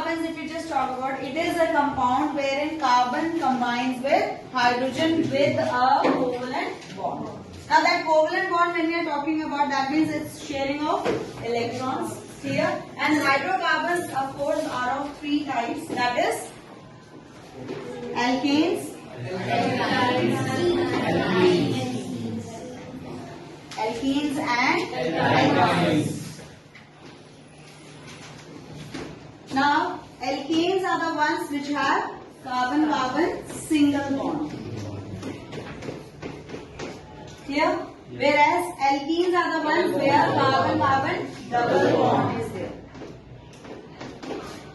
hydrocarbons, if we just talk about, it is a compound wherein carbon combines with hydrogen with a covalent bond. Now that covalent bond, when we are talking about, that means it's sharing of electrons here. And hydrocarbons, of course, are of three types. That is alkanes, alkenes and alkynes. Now, alkanes are the ones which have carbon-carbon single bond. Clear? Whereas alkenes are the ones where carbon-carbon double bond is there.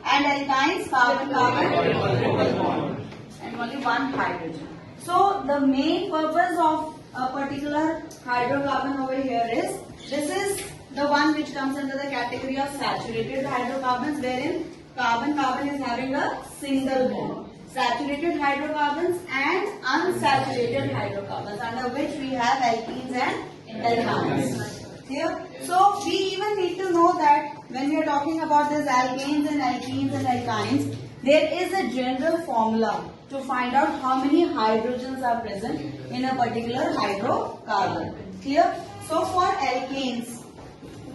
And alkynes, carbon-carbon triple bond. And only one hydrogen. So, the main purpose of a particular hydrocarbon over here is, this is the one which comes under the category of saturated hydrocarbons, wherein carbon-carbon is having a single bond. Saturated hydrocarbons and unsaturated hydrocarbons, under which we have alkenes and alkynes. Clear? So we even need to know that when we are talking about this alkanes and alkenes and alkynes, there is a general formula to find out how many hydrogens are present in a particular hydrocarbon. Clear? So for alkanes,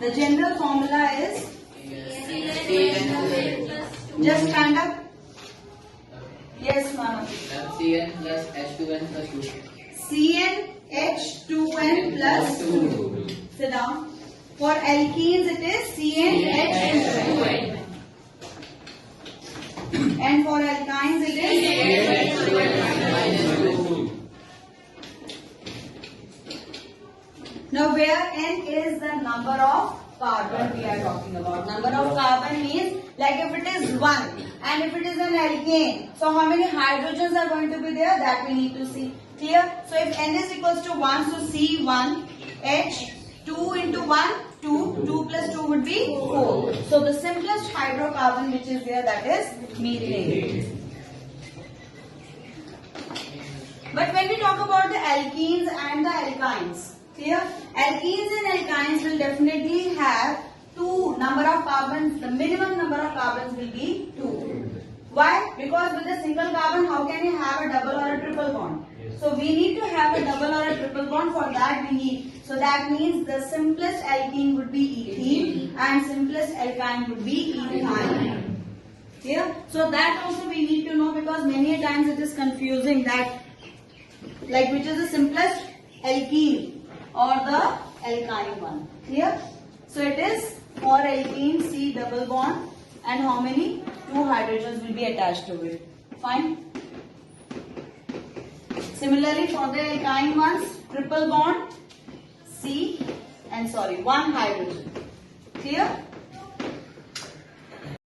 the general formula is, just stand up. Yes, Manu. Cn plus H2n plus 2. CnH2n plus 2. Sit down. For alkenes it is CnH2n. And for alkynes it is CnH2n. Now where N is the number of carbon we are talking about. Number of carbon means, like if it is 1 and if it is an alkane, so how many hydrogens are going to be there, that we need to see. Clear? So if N is equals to 1, so C1, H, 2 into 1, 2, 2 plus 2 would be 4. So the simplest hydrocarbon which is there, that is methane. But when we talk about the alkenes and the alkynes, clear? Alkenes and alkynes will definitely have two number of carbons. The minimum number of carbons will be 2. Why? Because with a single carbon, how can you have a double or a triple bond? So we need to have a double or a triple bond. For that we need. So that means the simplest alkene would be ethene and simplest alkyne would be ethyne. Clear? So that also we need to know, because many times it is confusing that, like, which is the simplest alkene or the alkyne one. Clear? So it is for alkene C double bond, and how many? 2 hydrogens will be attached to it. Fine. Similarly for the alkyne ones, triple bond C and 1 hydrogen. Clear?